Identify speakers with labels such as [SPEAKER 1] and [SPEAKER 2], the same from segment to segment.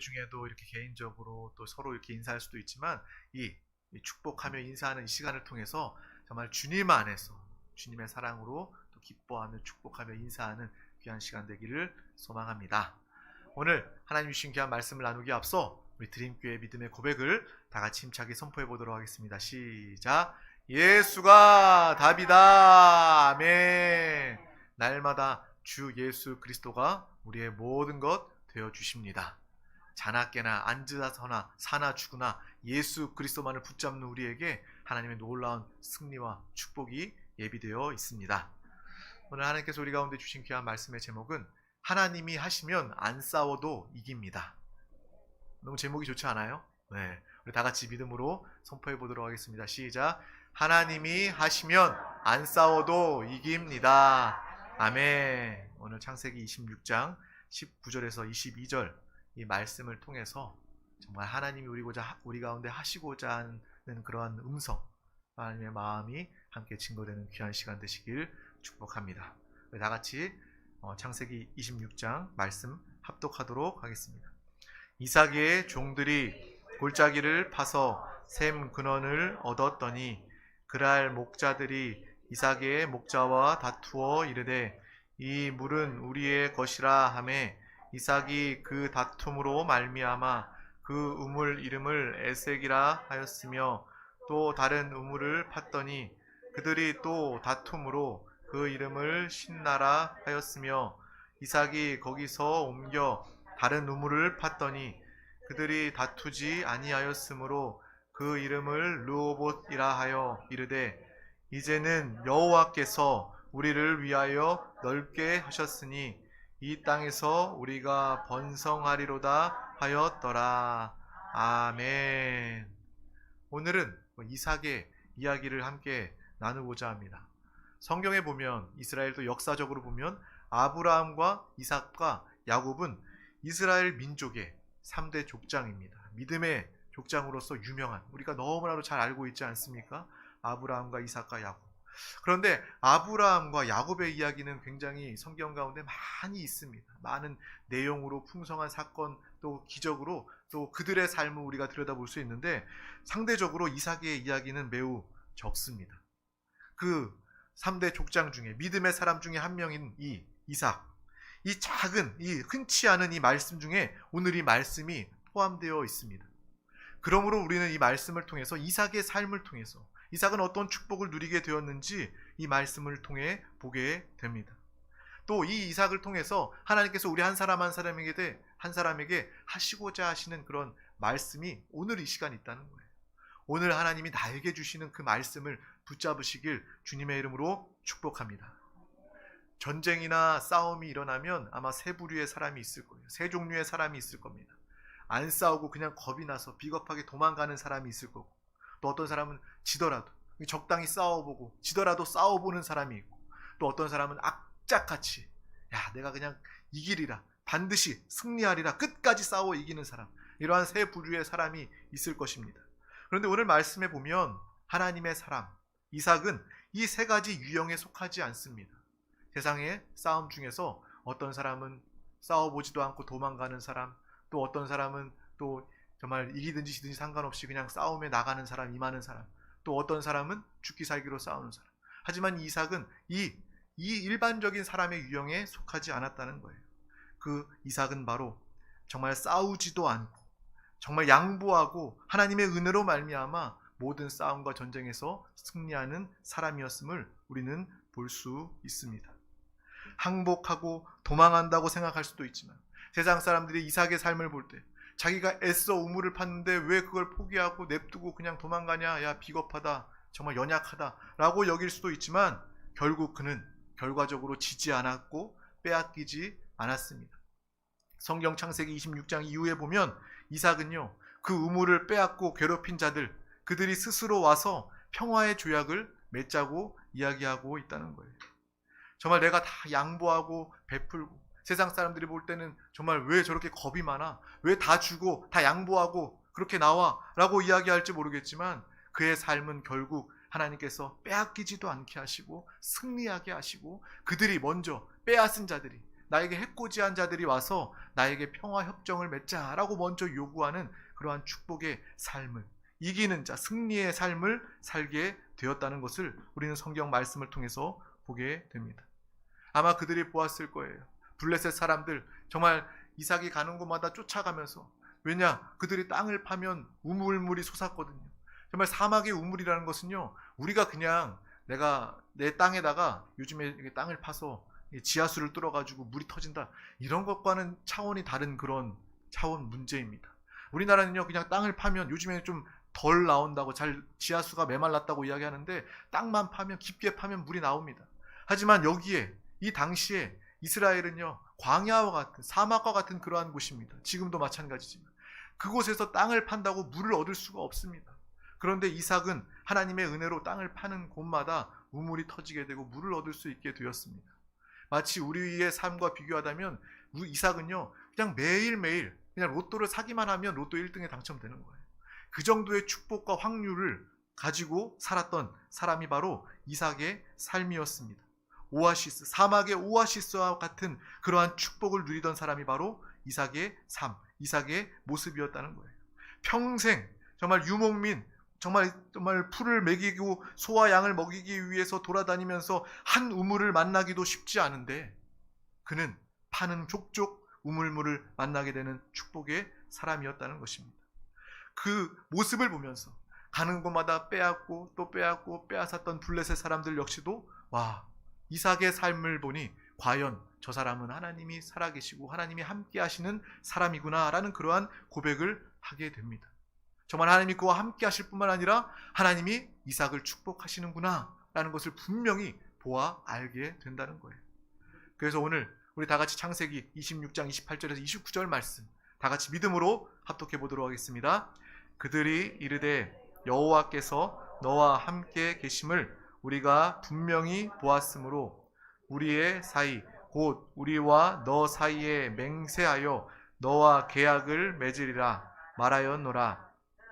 [SPEAKER 1] 중에도 이렇게 개인적으로 또 서로 이렇게 인사할 수도 있지만 이 축복하며 인사하는 이 시간을 통해서 정말 주님 안에서 주님의 사랑으로 또 기뻐하며 축복하며 인사하는 귀한 시간 되기를 소망합니다. 오늘 하나님 주신 귀한 말씀을 나누기 앞서 우리 드림교회 믿음의 고백을 다 같이 힘차게 선포해 보도록 하겠습니다. 시작. 예수가 답이다. 아멘. 날마다 주 예수 그리스도가 우리의 모든 것 되어 주십니다. 자나깨나 앉으서나 사나 죽으나 예수 그리스도만을 붙잡는 우리에게 하나님의 놀라운 승리와 축복이 예비되어 있습니다. 오늘 하나님께서 우리 가운데 주신 귀한 말씀의 제목은 하나님이 하시면 안 싸워도 이깁니다. 너무 제목이 좋지 않아요? 네, 우리 다 같이 믿음으로 선포해 보도록 하겠습니다. 시작. 하나님이 하시면 안 싸워도 이깁니다. 아멘. 오늘 창세기 26장 19절에서 22절 이 말씀을 통해서 정말 하나님이 우리 가운데 하시고자 하는 그러한 음성, 하나님의 마음이 함께 증거되는 귀한 시간 되시길 축복합니다. 다 같이 창세기 26장 말씀 합독하도록 하겠습니다. 이삭의 종들이 골짜기를 파서 샘 근원을 얻었더니 그랄 목자들이 이삭의 목자와 다투어 이르되 이 물은 우리의 것이라 하매 이삭이 그 다툼으로 말미암아 그 우물 이름을 에색이라 하였으며 또 다른 우물을 팠더니 그들이 또 다툼으로 그 이름을 신나라 하였으며 이삭이 거기서 옮겨 다른 우물을 팠더니 그들이 다투지 아니하였으므로 그 이름을 르호봇이라 하여 이르되 이제는 여호와께서 우리를 위하여 넓게 하셨으니 이 땅에서 우리가 번성하리로다 하였더라. 아멘. 오늘은 이삭의 이야기를 함께 나누고자 합니다. 성경에 보면 이스라엘도 역사적으로 보면 아브라함과 이삭과 야곱은 이스라엘 민족의 3대 족장입니다. 믿음의 족장으로서 유명한, 우리가 너무나도 잘 알고 있지 않습니까? 아브라함과 이삭과 야곱. 그런데 아브라함과 야곱의 이야기는 굉장히 성경 가운데 많이 있습니다. 많은 내용으로 풍성한 사건, 또 기적으로 또 그들의 삶을 우리가 들여다볼 수 있는데 상대적으로 이삭의 이야기는 매우 적습니다. 그 3대 족장 중에 믿음의 사람 중에 한 명인 이 이삭, 이 작은, 이 흔치 않은 이 말씀 중에 오늘 이 말씀이 포함되어 있습니다. 그러므로 우리는 이 말씀을 통해서 이삭의 삶을 통해서 이삭은 어떤 축복을 누리게 되었는지 이 말씀을 통해 보게 됩니다. 또 이 이삭을 통해서 하나님께서 우리 한 사람 한 사람에게 하시고자 하시는 그런 말씀이 오늘 이 시간에 있다는 거예요. 오늘 하나님이 나에게 주시는 그 말씀을 붙잡으시길 주님의 이름으로 축복합니다. 전쟁이나 싸움이 일어나면 아마 세 부류의 사람이 있을 거예요. 세 종류의 사람이 있을 겁니다. 안 싸우고 그냥 겁이 나서 비겁하게 도망가는 사람이 있을 거고, 또 어떤 사람은 지더라도 적당히 싸워보고 지더라도 싸워보는 사람이 있고, 또 어떤 사람은 악착같이 내가 그냥 이기리라, 반드시 승리하리라, 끝까지 싸워 이기는 사람, 이러한 세 부류의 사람이 있을 것입니다. 그런데 오늘 말씀에 보면 하나님의 사람 이삭은 이 세 가지 유형에 속하지 않습니다. 세상의 싸움 중에서 어떤 사람은 싸워보지도 않고 도망가는 사람, 또 어떤 사람은 또 정말 이기든지 지든지 상관없이 그냥 싸움에 나가는 사람, 임하는 사람, 또 어떤 사람은 죽기 살기로 싸우는 사람. 하지만 이삭은 이 일반적인 사람의 유형에 속하지 않았다는 거예요. 그 이삭은 바로 정말 싸우지도 않고 정말 양보하고 하나님의 은혜로 말미암아 모든 싸움과 전쟁에서 승리하는 사람이었음을 우리는 볼 수 있습니다. 항복하고 도망한다고 생각할 수도 있지만 세상 사람들이 이삭의 삶을 볼 때 자기가 애써 우물을 팠는데 왜 그걸 포기하고 냅두고 그냥 도망가냐, 야 비겁하다, 정말 연약하다 라고 여길 수도 있지만 결국 그는 결과적으로 지지 않았고 빼앗기지 않았습니다. 성경 창세기 26장 이후에 보면 이삭은요, 그 우물을 빼앗고 괴롭힌 자들, 그들이 스스로 와서 평화의 조약을 맺자고 이야기하고 있다는 거예요. 정말 내가 다 양보하고 베풀고 세상 사람들이 볼 때는 정말 왜 저렇게 겁이 많아, 왜 다 주고 다 양보하고 그렇게 나와 라고 이야기할지 모르겠지만 그의 삶은 결국 하나님께서 빼앗기지도 않게 하시고 승리하게 하시고 그들이 먼저 빼앗은 자들이 나에게 해코지한 자들이 와서 나에게 평화 협정을 맺자라고 먼저 요구하는 그러한 축복의 삶을, 이기는 자, 승리의 삶을 살게 되었다는 것을 우리는 성경 말씀을 통해서 보게 됩니다. 아마 그들이 보았을 거예요. 블레셋 사람들 정말 이삭이 가는 곳마다 쫓아가면서, 왜냐, 그들이 땅을 파면 우물물이 솟았거든요. 정말 사막의 우물이라는 것은요, 우리가 그냥 내가 내 땅에다가 요즘에 땅을 파서 지하수를 뚫어가지고 물이 터진다, 이런 것과는 차원이 다른 그런 차원 문제입니다. 우리나라는요, 그냥 땅을 파면 요즘에는 좀 덜 나온다고, 잘 지하수가 메말랐다고 이야기하는데 땅만 파면, 깊게 파면 물이 나옵니다. 하지만 여기에 이 당시에 이스라엘은요, 광야와 같은, 사막과 같은 그러한 곳입니다. 지금도 마찬가지지만 그곳에서 땅을 판다고 물을 얻을 수가 없습니다. 그런데 이삭은 하나님의 은혜로 땅을 파는 곳마다 우물이 터지게 되고 물을 얻을 수 있게 되었습니다. 마치 우리의 삶과 비교하다면 이삭은요, 그냥 매일매일 그냥 로또를 사기만 하면 로또 1등에 당첨되는 거예요. 그 정도의 축복과 확률을 가지고 살았던 사람이 바로 이삭의 삶이었습니다. 오아시스, 사막의 오아시스와 같은 그러한 축복을 누리던 사람이 바로 이삭의 삶, 이삭의 모습이었다는 거예요. 평생 정말 유목민, 정말 풀을 먹이고 소와 양을 먹이기 위해서 돌아다니면서 한 우물을 만나기도 쉽지 않은데, 그는 파는 족족 우물물을 만나게 되는 축복의 사람이었다는 것입니다. 그 모습을 보면서 가는 곳마다 빼앗고 또 빼앗고 빼앗았던 블레셋 사람들 역시도, 와, 이삭의 삶을 보니 과연 저 사람은 하나님이 살아계시고 하나님이 함께 하시는 사람이구나 라는 그러한 고백을 하게 됩니다. 정말 하나님이 그와 함께 하실 뿐만 아니라 하나님이 이삭을 축복하시는구나 라는 것을 분명히 보아 알게 된다는 거예요. 그래서 오늘 우리 다 같이 창세기 26장 28절에서 29절 말씀 다 같이 믿음으로 합독해 보도록 하겠습니다. 그들이 이르되 여호와께서 너와 함께 계심을 우리가 분명히 보았으므로 우리의 사이 곧 우리와 너 사이에 맹세하여 너와 계약을 맺으리라 말하였노라.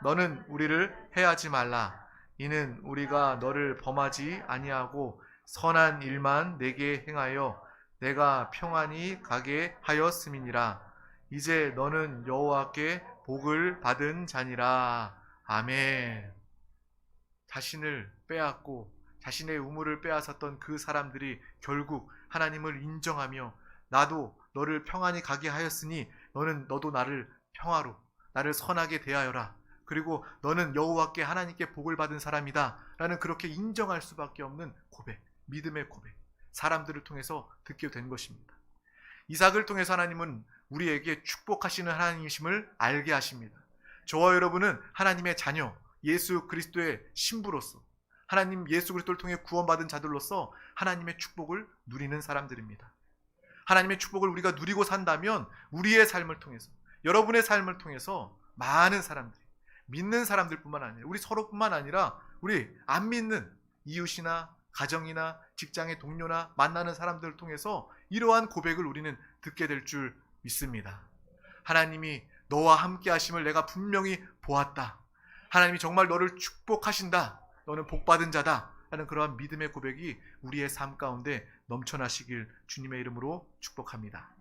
[SPEAKER 1] 너는 우리를 해하지 말라. 이는 우리가 너를 범하지 아니하고 선한 일만 내게 행하여 내가 평안히 가게 하였음이니라. 이제 너는 여호와께 복을 받은 자니라. 아멘. 자신을 빼앗고 자신의 우물을 빼앗았던 그 사람들이 결국 하나님을 인정하며, 나도 너를 평안히 가게 하였으니 너도 나를 평화로, 나를 선하게 대하여라. 그리고 너는 여호와께 하나님께 복을 받은 사람이다 라는 그렇게 인정할 수밖에 없는 고백, 믿음의 고백, 사람들을 통해서 듣게 된 것입니다. 이삭을 통해서 하나님은 우리에게 축복하시는 하나님이심을 알게 하십니다. 저와 여러분은 하나님의 자녀, 예수 그리스도의 신부로서, 하나님 예수 그리스도를 통해 구원받은 자들로서 하나님의 축복을 누리는 사람들입니다. 하나님의 축복을 우리가 누리고 산다면 우리의 삶을 통해서, 여러분의 삶을 통해서 많은 사람들이, 믿는 사람들뿐만 아니라 우리 서로뿐만 아니라 우리 안 믿는 이웃이나 가정이나 직장의 동료나 만나는 사람들을 통해서 이러한 고백을 우리는 듣게 될 줄 믿습니다. 하나님이 너와 함께 하심을 내가 분명히 보았다. 하나님이 정말 너를 축복하신다. 너는 복받은 자다. 라는 그러한 믿음의 고백이 우리의 삶 가운데 넘쳐나시길 주님의 이름으로 축복합니다.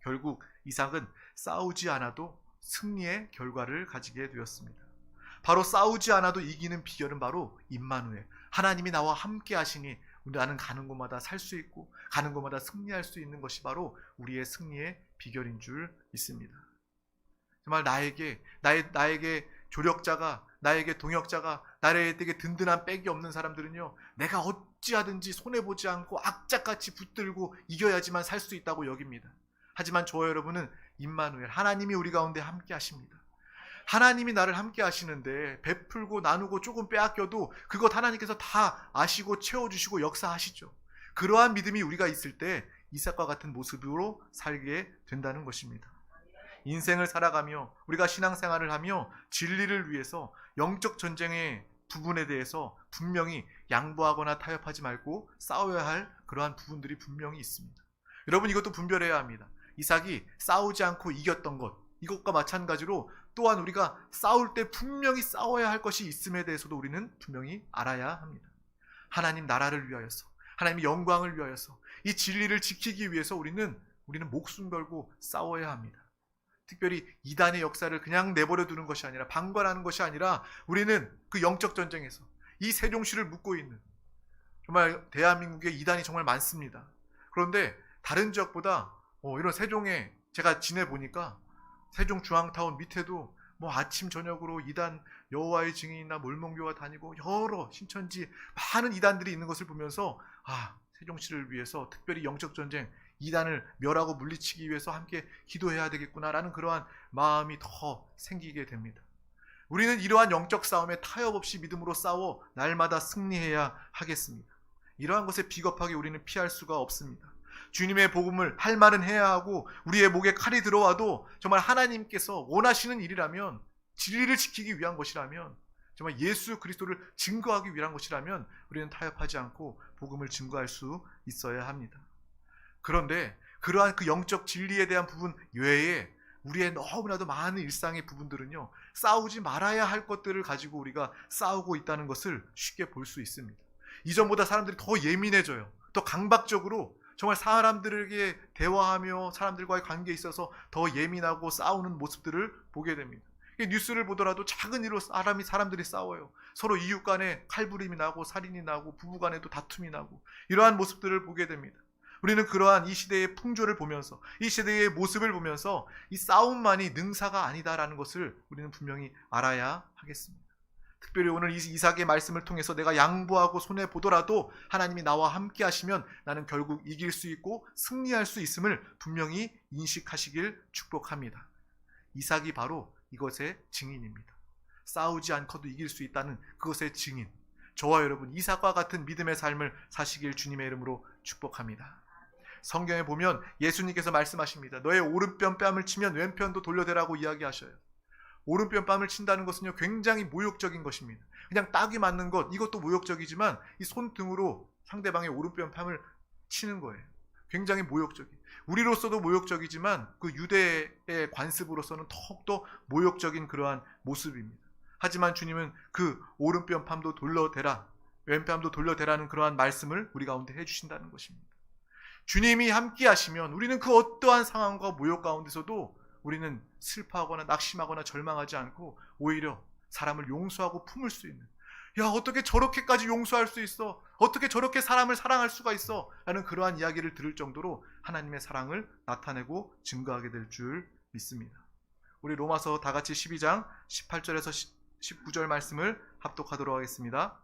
[SPEAKER 1] 결국 이삭은 싸우지 않아도 승리의 결과를 가지게 되었습니다. 바로 싸우지 않아도 이기는 비결은 바로 임마누엘, 하나님이 나와 함께 하시니 나는 가는 곳마다 살 수 있고 가는 곳마다 승리할 수 있는 것이 바로 우리의 승리의 비결인 줄 믿습니다. 정말 나에게 조력자가, 나에게 동역자가, 나에게 든든한 백이 없는 사람들은요, 내가 어찌하든지 손해보지 않고 악착같이 붙들고 이겨야지만 살 수 있다고 여깁니다. 하지만 저와 여러분은 임마누엘, 하나님이 우리 가운데 함께 하십니다. 하나님이 나를 함께 하시는데 베풀고 나누고 조금 빼앗겨도 그것 하나님께서 다 아시고 채워주시고 역사하시죠. 그러한 믿음이 우리가 있을 때 이삭과 같은 모습으로 살게 된다는 것입니다. 인생을 살아가며 우리가 신앙생활을 하며 진리를 위해서 영적 전쟁의 부분에 대해서 분명히 양보하거나 타협하지 말고 싸워야 할 그러한 부분들이 분명히 있습니다. 여러분, 이것도 분별해야 합니다. 이삭이 싸우지 않고 이겼던 것, 이것과 마찬가지로 또한 우리가 싸울 때 분명히 싸워야 할 것이 있음에 대해서도 우리는 분명히 알아야 합니다. 하나님 나라를 위하여서, 하나님의 영광을 위하여서, 이 진리를 지키기 위해서 우리는 우리는 목숨 걸고 싸워야 합니다. 특별히 이단의 역사를 그냥 내버려 두는 것이 아니라, 방관하는 것이 아니라, 우리는 그 영적 전쟁에서 이 세종시를 묶고 있는, 정말 대한민국에 이단이 정말 많습니다. 그런데 다른 지역보다 이런 세종에 제가 지내보니까 세종 중앙타운 밑에도 뭐 아침 저녁으로 이단 여호와의 증인이나 몰몬교가 다니고 여러 신천지 많은 이단들이 있는 것을 보면서 세종시를 위해서 특별히 영적 전쟁, 이단을 멸하고 물리치기 위해서 함께 기도해야 되겠구나라는 그러한 마음이 더 생기게 됩니다. 우리는 이러한 영적 싸움에 타협 없이 믿음으로 싸워 날마다 승리해야 하겠습니다. 이러한 것에 비겁하게 우리는 피할 수가 없습니다. 주님의 복음을 할 말은 해야 하고, 우리의 목에 칼이 들어와도 정말 하나님께서 원하시는 일이라면, 진리를 지키기 위한 것이라면, 정말 예수 그리스도를 증거하기 위한 것이라면 우리는 타협하지 않고 복음을 증거할 수 있어야 합니다. 그런데 그러한 그 영적 진리에 대한 부분 외에 우리의 너무나도 많은 일상의 부분들은요, 싸우지 말아야 할 것들을 가지고 우리가 싸우고 있다는 것을 쉽게 볼 수 있습니다. 이전보다 사람들이 더 예민해져요. 더 강박적으로 정말 사람들에게 대화하며 사람들과의 관계에 있어서 더 예민하고 싸우는 모습들을 보게 됩니다. 뉴스를 보더라도 작은 일로 사람들이 싸워요. 서로 이웃 간에 칼부림이 나고 살인이 나고 부부 간에도 다툼이 나고, 이러한 모습들을 보게 됩니다. 우리는 그러한 이 시대의 풍조를 보면서, 이 시대의 모습을 보면서 이 싸움만이 능사가 아니다라는 것을 우리는 분명히 알아야 하겠습니다. 특별히 오늘 이삭의 말씀을 통해서 내가 양보하고 손해보더라도 하나님이 나와 함께 하시면 나는 결국 이길 수 있고 승리할 수 있음을 분명히 인식하시길 축복합니다. 이삭이 바로 이것의 증인입니다. 싸우지 않고도 이길 수 있다는 그것의 증인, 저와 여러분 이삭과 같은 믿음의 삶을 사시길 주님의 이름으로 축복합니다. 성경에 보면 예수님께서 말씀하십니다. 너의 오른편 뺨을 치면 왼편도 돌려대라고 이야기하셔요. 오른편 뺨을 친다는 것은요, 굉장히 모욕적인 것입니다. 그냥 딱이 맞는 것, 이것도 모욕적이지만 이 손등으로 상대방의 오른편 뺨을 치는 거예요. 굉장히 모욕적이. 우리로서도 모욕적이지만 그 유대의 관습으로서는 더욱더 모욕적인 그러한 모습입니다. 하지만 주님은 그 오른편 뺨도 돌려대라, 왼뺨도 돌려대라는 그러한 말씀을 우리 가운데 해주신다는 것입니다. 주님이 함께 하시면 우리는 그 어떠한 상황과 모욕 가운데서도 우리는 슬퍼하거나 낙심하거나 절망하지 않고 오히려 사람을 용서하고 품을 수 있는, 야 어떻게 저렇게까지 용서할 수 있어, 어떻게 저렇게 사람을 사랑할 수가 있어 라는 그러한 이야기를 들을 정도로 하나님의 사랑을 나타내고 증거하게 될 줄 믿습니다. 우리 로마서 다같이 12장 18절에서 19절 말씀을 합독하도록 하겠습니다.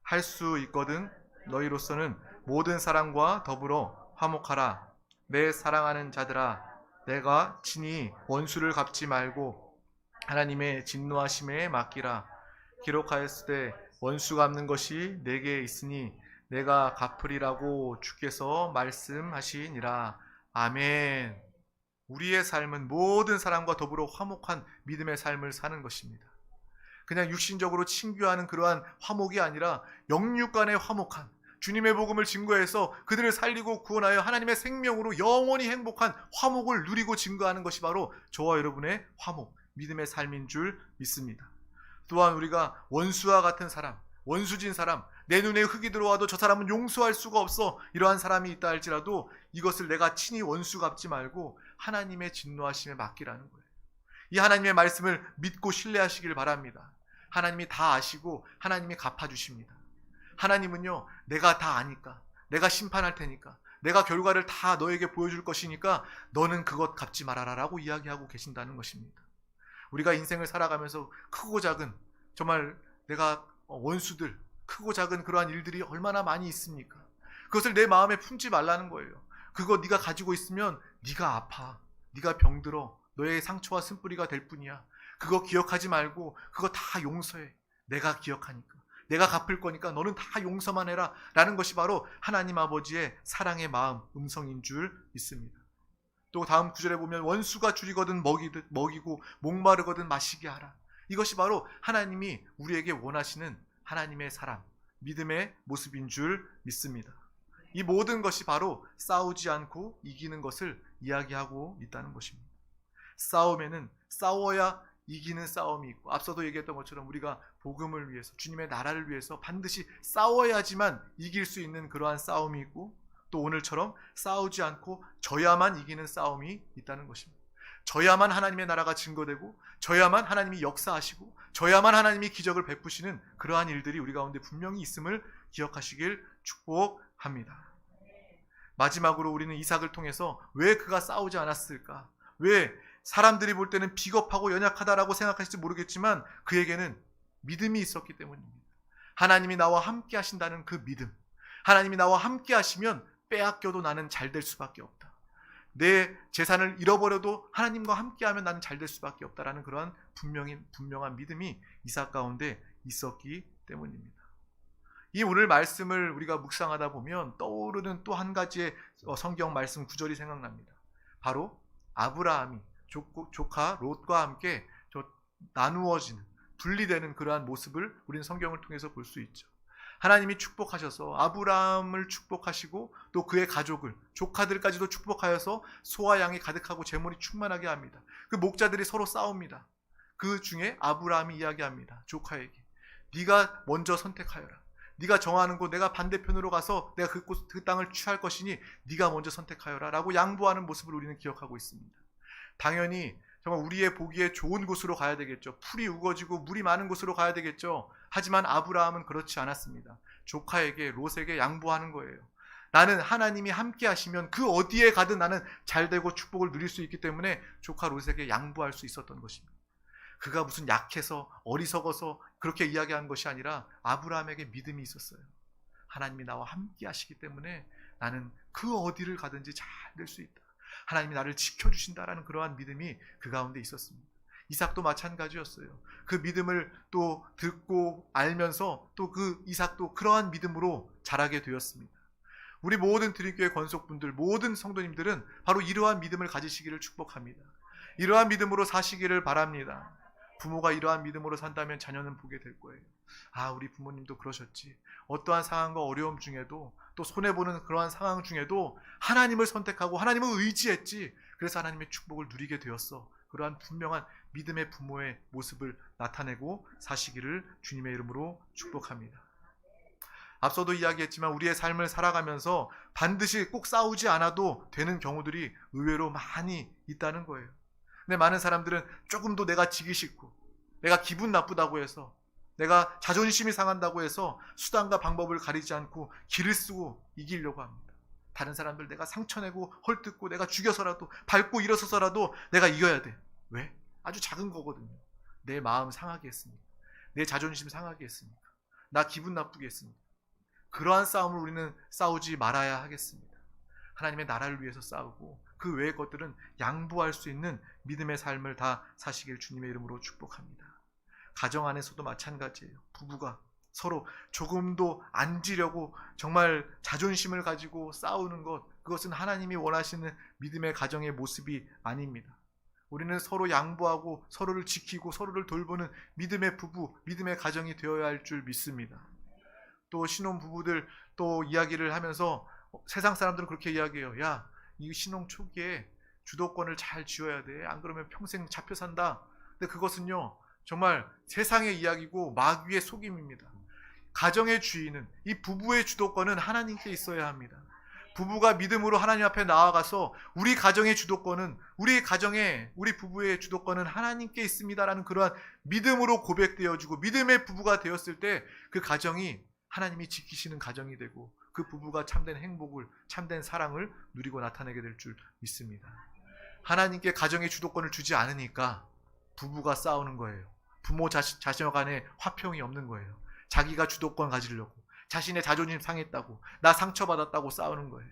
[SPEAKER 1] 할 수 있거든 너희로서는 모든 사람과 더불어 화목하라. 내 사랑하는 자들아, 내가 친히 원수를 갚지 말고 하나님의 진노하심에 맡기라. 기록하였으되 원수 갚는 것이 내게 있으니 내가 갚으리라고 주께서 말씀하시니라. 아멘. 우리의 삶은 모든 사람과 더불어 화목한 믿음의 삶을 사는 것입니다. 그냥 육신적으로 친교하는 그러한 화목이 아니라 영육 간의 화목한, 주님의 복음을 증거해서 그들을 살리고 구원하여 하나님의 생명으로 영원히 행복한 화목을 누리고 증거하는 것이 바로 저와 여러분의 화목, 믿음의 삶인 줄 믿습니다. 또한 우리가 원수와 같은 사람, 원수진 사람, 내 눈에 흙이 들어와도 저 사람은 용서할 수가 없어, 이러한 사람이 있다 할지라도 이것을 내가 친히 원수 갚지 말고 하나님의 진노하심에 맡기라는 거예요. 이 하나님의 말씀을 믿고 신뢰하시길 바랍니다. 하나님이 다 아시고 하나님이 갚아주십니다. 하나님은요, 내가 다 아니까, 내가 심판할 테니까, 내가 결과를 다 너에게 보여줄 것이니까 너는 그것 갚지 말아라 라고 이야기하고 계신다는 것입니다. 우리가 인생을 살아가면서 크고 작은, 정말 내가 원수들, 크고 작은 그러한 일들이 얼마나 많이 있습니까? 그것을 내 마음에 품지 말라는 거예요. 그거 네가 가지고 있으면 네가 아파, 네가 병들어, 너의 상처와 쓴뿌리가 될 뿐이야. 그거 기억하지 말고 그거 다 용서해. 내가 기억하니까, 내가 갚을 거니까 너는 다 용서만 해라 라는 것이 바로 하나님 아버지의 사랑의 마음, 음성인 줄 믿습니다. 또 다음 구절에 보면 원수가 줄이거든 먹이고 목마르거든 마시게 하라. 이것이 바로 하나님이 우리에게 원하시는 하나님의 사랑, 믿음의 모습인 줄 믿습니다. 이 모든 것이 바로 싸우지 않고 이기는 것을 이야기하고 있다는 것입니다. 싸움에는 싸워야 이기는 싸움이 있고, 앞서도 얘기했던 것처럼 우리가 복음을 위해서, 주님의 나라를 위해서 반드시 싸워야지만 이길 수 있는 그러한 싸움이 있고, 또 오늘처럼 싸우지 않고 져야만 이기는 싸움이 있다는 것입니다. 져야만 하나님의 나라가 증거되고, 져야만 하나님이 역사하시고, 져야만 하나님이 기적을 베푸시는 그러한 일들이 우리 가운데 분명히 있음을 기억하시길 축복합니다. 마지막으로 우리는 이삭을 통해서 왜 그가 싸우지 않았을까? 왜 사람들이 볼 때는 비겁하고 연약하다라고 생각할지 모르겠지만 그에게는 믿음이 있었기 때문입니다. 하나님이 나와 함께 하신다는 그 믿음, 하나님이 나와 함께 하시면 빼앗겨도 나는 잘 될 수밖에 없다. 내 재산을 잃어버려도 하나님과 함께하면 나는 잘 될 수밖에 없다라는 그러한 분명한 믿음이 이삭 가운데 있었기 때문입니다. 이 오늘 말씀을 우리가 묵상하다 보면 떠오르는 또 한 가지의 성경 말씀 구절이 생각납니다. 바로 아브라함이 조카 롯과 함께 나누어지는, 분리되는 그러한 모습을 우리는 성경을 통해서 볼 수 있죠. 하나님이 축복하셔서 아브라함을 축복하시고 또 그의 가족을, 조카들까지도 축복하여서 소와 양이 가득하고 재물이 충만하게 합니다. 그 목자들이 서로 싸웁니다. 그 중에 아브라함이 이야기합니다. 조카에게, 네가 먼저 선택하여라. 네가 정하는 곳, 내가 반대편으로 가서 내가 그 땅을 취할 것이니 네가 먼저 선택하여라 라고 양보하는 모습을 우리는 기억하고 있습니다. 당연히 정말 우리의 보기에 좋은 곳으로 가야 되겠죠. 풀이 우거지고 물이 많은 곳으로 가야 되겠죠. 하지만 아브라함은 그렇지 않았습니다. 조카에게, 롯에게 양보하는 거예요. 나는 하나님이 함께 하시면 그 어디에 가든 나는 잘되고 축복을 누릴 수 있기 때문에 조카 롯에게 양보할 수 있었던 것입니다. 그가 무슨 약해서 어리석어서 그렇게 이야기한 것이 아니라 아브라함에게 믿음이 있었어요. 하나님이 나와 함께 하시기 때문에 나는 그 어디를 가든지 잘 될 수 있다. 하나님이 나를 지켜주신다라는 그러한 믿음이 그 가운데 있었습니다. 이삭도 마찬가지였어요. 그 믿음을 또 듣고 알면서 또 그 이삭도 그러한 믿음으로 자라게 되었습니다. 우리 모든 드림교회 권속분들, 모든 성도님들은 바로 이러한 믿음을 가지시기를 축복합니다. 이러한 믿음으로 사시기를 바랍니다. 부모가 이러한 믿음으로 산다면 자녀는 보게 될 거예요. 아, 우리 부모님도 그러셨지. 어떠한 상황과 어려움 중에도, 또 손해보는 그러한 상황 중에도 하나님을 선택하고 하나님을 의지했지. 그래서 하나님의 축복을 누리게 되었어. 그러한 분명한 믿음의 부모의 모습을 나타내고 사시기를 주님의 이름으로 축복합니다. 앞서도 이야기했지만 우리의 삶을 살아가면서 반드시 꼭 싸우지 않아도 되는 경우들이 의외로 많이 있다는 거예요. 근데 많은 사람들은 조금도 내가 지기 싫고, 내가 기분 나쁘다고 해서, 내가 자존심이 상한다고 해서 수단과 방법을 가리지 않고 길을 쓰고 이기려고 합니다. 다른 사람들 내가 상처내고 헐뜯고 내가 죽여서라도, 밟고 일어서서라도 내가 이겨야 돼. 왜? 아주 작은 거거든요. 내 마음 상하게 했습니까? 내 자존심 상하게 했습니까? 나 기분 나쁘게 했습니까? 그러한 싸움을 우리는 싸우지 말아야 하겠습니다. 하나님의 나라를 위해서 싸우고 그 외의 것들은 양보할 수 있는 믿음의 삶을 다 사시길 주님의 이름으로 축복합니다. 가정 안에서도 마찬가지예요. 부부가 서로 조금도 안 지려고 정말 자존심을 가지고 싸우는 것, 그것은 하나님이 원하시는 믿음의 가정의 모습이 아닙니다. 우리는 서로 양보하고 서로를 지키고 서로를 돌보는 믿음의 부부, 믿음의 가정이 되어야 할 줄 믿습니다. 또 신혼 부부들 또 이야기를 하면서 세상 사람들은 그렇게 이야기해요. 야, 이 신혼 초기에 주도권을 잘 쥐어야 돼. 안 그러면 평생 잡혀 산다. 근데 그것은요, 정말 세상의 이야기고 마귀의 속임입니다. 가정의 주인은, 이 부부의 주도권은 하나님께 있어야 합니다. 부부가 믿음으로 하나님 앞에 나아가서 우리 가정의 주도권은, 우리 부부의 주도권은 하나님께 있습니다라는 그러한 믿음으로 고백되어지고 믿음의 부부가 되었을 때 그 가정이 하나님이 지키시는 가정이 되고 그 부부가 참된 행복을, 참된 사랑을 누리고 나타내게 될 줄 믿습니다. 하나님께 가정의 주도권을 주지 않으니까 부부가 싸우는 거예요. 부모 자녀 간에 화평이 없는 거예요. 자기가 주도권 가지려고, 자신의 자존심 상했다고, 나 상처받았다고 싸우는 거예요.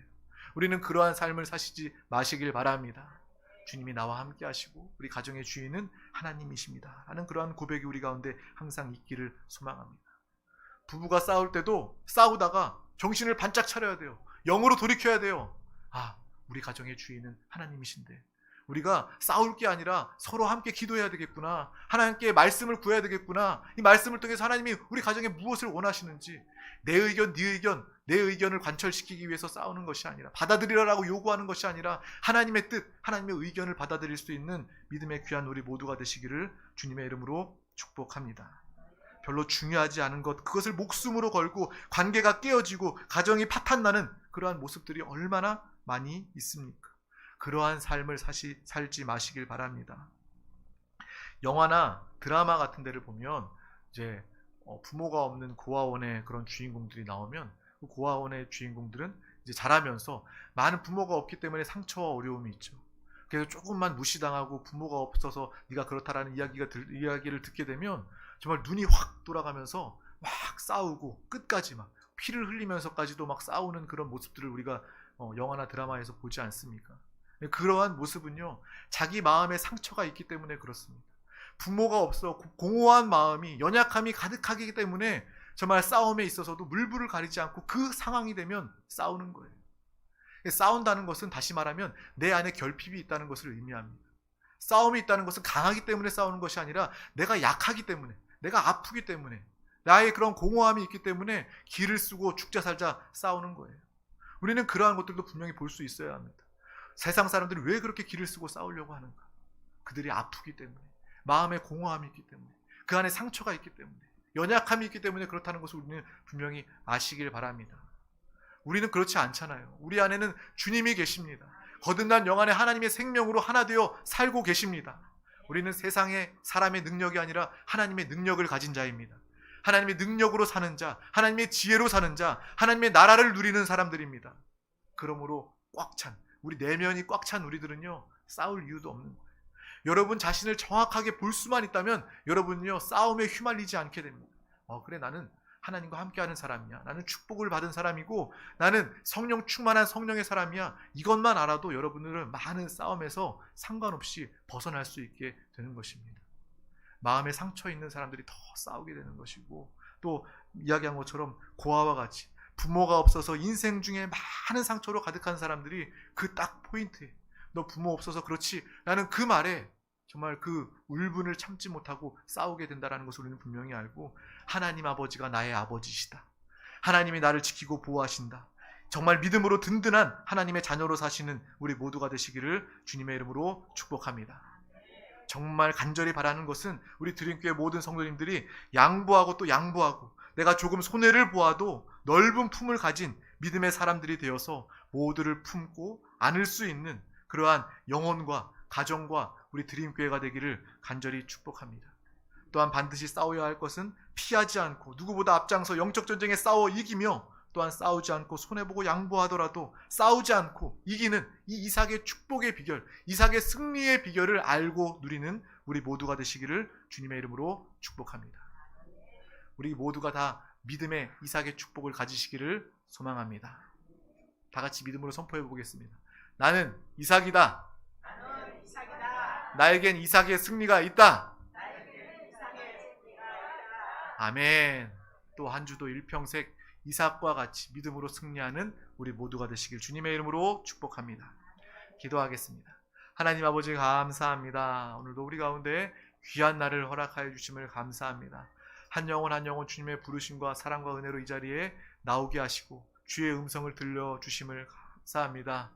[SPEAKER 1] 우리는 그러한 삶을 사시지 마시길 바랍니다. 주님이 나와 함께 하시고 우리 가정의 주인은 하나님이십니다 하는 그러한 고백이 우리 가운데 항상 있기를 소망합니다. 부부가 싸울 때도 싸우다가 정신을 반짝 차려야 돼요. 영으로 돌이켜야 돼요. 아, 우리 가정의 주인은 하나님이신데 우리가 싸울 게 아니라 서로 함께 기도해야 되겠구나. 하나님께 말씀을 구해야 되겠구나. 이 말씀을 통해서 하나님이 우리 가정에 무엇을 원하시는지, 내 의견, 네 의견, 내 의견을 관철시키기 위해서 싸우는 것이 아니라, 받아들이라고 요구하는 것이 아니라 하나님의 뜻, 하나님의 의견을 받아들일 수 있는 믿음의 귀한 우리 모두가 되시기를 주님의 이름으로 축복합니다. 별로 중요하지 않은 것, 그것을 목숨으로 걸고 관계가 깨어지고 가정이 파탄나는 그러한 모습들이 얼마나 많이 있습니까? 그러한 삶을 살지 마시길 바랍니다. 영화나 드라마 같은 데를 보면 이제 부모가 없는 고아원의 그런 주인공들이 나오면 그 고아원의 주인공들은 이제 자라면서 많은 부모가 없기 때문에 상처와 어려움이 있죠. 그래서 조금만 무시당하고 부모가 없어서 네가 그렇다라는 이야기를 듣게 되면 정말 눈이 확 돌아가면서 막 싸우고 끝까지 막 피를 흘리면서까지도 막 싸우는 그런 모습들을 우리가 영화나 드라마에서 보지 않습니까? 그러한 모습은요, 자기 마음에 상처가 있기 때문에 그렇습니다. 부모가 없어 공허한 마음이, 연약함이 가득하기 때문에 정말 싸움에 있어서도 물불을 가리지 않고 그 상황이 되면 싸우는 거예요. 싸운다는 것은 다시 말하면 내 안에 결핍이 있다는 것을 의미합니다. 싸움이 있다는 것은 강하기 때문에 싸우는 것이 아니라 내가 약하기 때문에, 내가 아프기 때문에, 나의 그런 공허함이 있기 때문에 기를 쓰고 죽자 살자 싸우는 거예요. 우리는 그러한 것들도 분명히 볼 수 있어야 합니다. 세상 사람들이 왜 그렇게 기를 쓰고 싸우려고 하는가? 그들이 아프기 때문에, 마음에 공허함이 있기 때문에, 그 안에 상처가 있기 때문에, 연약함이 있기 때문에 그렇다는 것을 우리는 분명히 아시길 바랍니다. 우리는 그렇지 않잖아요. 우리 안에는 주님이 계십니다. 거듭난 영 안에 하나님의 생명으로 하나 되어 살고 계십니다. 우리는 세상의 사람의 능력이 아니라 하나님의 능력을 가진 자입니다. 하나님의 능력으로 사는 자, 하나님의 지혜로 사는 자, 하나님의 나라를 누리는 사람들입니다. 그러므로 꽉 찬, 우리 내면이 꽉 찬 우리들은요, 싸울 이유도 없는 거예요. 여러분 자신을 정확하게 볼 수만 있다면 여러분은요, 싸움에 휘말리지 않게 됩니다. 그래, 나는 하나님과 함께하는 사람이야. 나는 축복을 받은 사람이고 나는 성령 충만한 성령의 사람이야. 이것만 알아도 여러분들은 많은 싸움에서 상관없이 벗어날 수 있게 되는 것입니다. 마음에 상처 있는 사람들이 더 싸우게 되는 것이고, 또 이야기한 것처럼 고아와 같이 부모가 없어서 인생 중에 많은 상처로 가득한 사람들이 그 딱 포인트에, 너 부모 없어서 그렇지 라는 그 말에 정말 그 울분을 참지 못하고 싸우게 된다는 것을 우리는 분명히 알고, 하나님 아버지가 나의 아버지시다. 하나님이 나를 지키고 보호하신다. 정말 믿음으로 든든한 하나님의 자녀로 사시는 우리 모두가 되시기를 주님의 이름으로 축복합니다. 정말 간절히 바라는 것은 우리 드림교회 모든 성도님들이 양보하고 또 양보하고, 내가 조금 손해를 보아도 넓은 품을 가진 믿음의 사람들이 되어서 모두를 품고 안을 수 있는 그러한 영혼과 가정과 우리 드림교회가 되기를 간절히 축복합니다. 또한 반드시 싸워야 할 것은 피하지 않고 누구보다 앞장서 영적 전쟁에 싸워 이기며, 또한 싸우지 않고 손해보고 양보하더라도 싸우지 않고 이기는 이 이삭의 축복의 비결, 이삭의 승리의 비결을 알고 누리는 우리 모두가 되시기를 주님의 이름으로 축복합니다. 우리 모두가 다 믿음의 이삭의 축복을 가지시기를 소망합니다. 다 같이 믿음으로 선포해 보겠습니다. 나는 이삭이다. 나에겐 이삭의 승리가 있다. 아멘. 또 한 주도 일평생 이삭과 같이 믿음으로 승리하는 우리 모두가 되시길 주님의 이름으로 축복합니다. 기도하겠습니다. 하나님 아버지 감사합니다. 오늘도 우리 가운데 귀한 날을 허락하여 주심을 감사합니다. 한 영혼 한 영혼 주님의 부르심과 사랑과 은혜로 이 자리에 나오게 하시고 주의 음성을 들려주심을 감사합니다.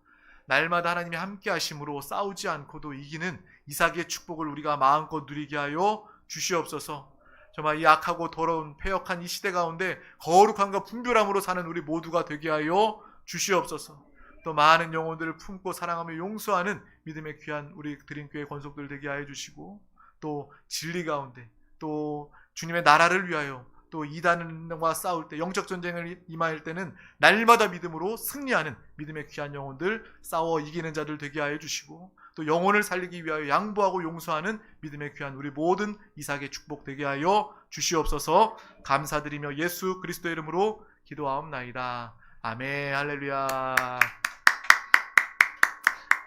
[SPEAKER 1] 날마다 하나님이 함께 하심으로 싸우지 않고도 이기는 이삭의 축복을 우리가 마음껏 누리게 하여 주시옵소서. 정말 이 악하고 더러운 패역한 이 시대 가운데 거룩함과 분별함으로 사는 우리 모두가 되게 하여 주시옵소서. 또 많은 영혼들을 품고 사랑하며 용서하는 믿음의 귀한 우리 드림교회 권속들 되게 하여 주시고, 또 진리 가운데 또 주님의 나라를 위하여 또 이단과 싸울 때, 영적 전쟁을 임할 때는 날마다 믿음으로 승리하는 믿음의 귀한 영혼들, 싸워 이기는 자들 되게 하여 주시고, 또 영혼을 살리기 위하여 양보하고 용서하는 믿음의 귀한 우리 모든 이삭의 축복 되게 하여 주시옵소서. 감사드리며 예수 그리스도의 이름으로 기도하옵나이다. 아멘. 할렐루야.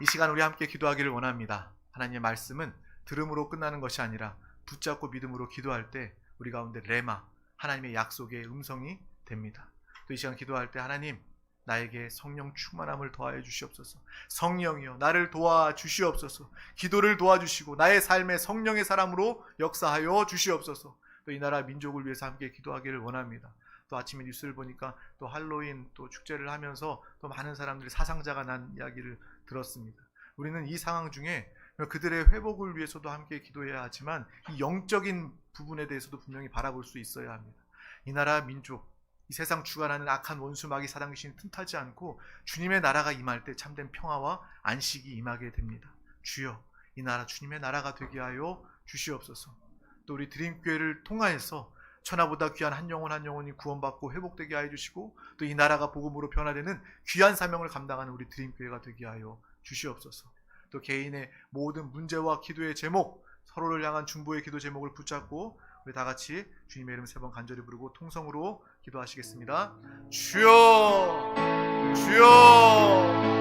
[SPEAKER 1] 이 시간 우리 함께 기도하기를 원합니다. 하나님의 말씀은 들음으로 끝나는 것이 아니라 붙잡고 믿음으로 기도할 때 우리 가운데 레마, 하나님의 약속의 음성이 됩니다. 또 이 시간 기도할 때 하나님, 나에게 성령 충만함을 더하여 주시옵소서. 성령이여 나를 도와주시옵소서. 기도를 도와주시고 나의 삶에 성령의 사람으로 역사하여 주시옵소서. 또 이 나라 민족을 위해서 함께 기도하기를 원합니다. 또 아침에 뉴스를 보니까 또 할로윈 또 축제를 하면서 또 많은 사람들이 사상자가 난 이야기를 들었습니다. 우리는 이 상황 중에 그들의 회복을 위해서도 함께 기도해야 하지만 이 영적인 부분에 대해서도 분명히 바라볼 수 있어야 합니다. 이 나라 민족, 이 세상 주관하는 악한 원수 마귀 사단 귀신이 틈타지 않고 주님의 나라가 임할 때 참된 평화와 안식이 임하게 됩니다. 주여, 이 나라 주님의 나라가 되게 하여 주시옵소서. 또 우리 드림교회를 통하여서 천하보다 귀한 한 영혼 한 영혼이 구원받고 회복되게 하여 주시고 또 이 나라가 복음으로 변화되는 귀한 사명을 감당하는 우리 드림교회가 되게 하여 주시옵소서. 또 개인의 모든 문제와 기도의 제목, 서로를 향한 중보의 기도 제목을 붙잡고 우리 다 같이 주님의 이름 3번 간절히 부르고 통성으로 기도하시겠습니다. 주여, 주여.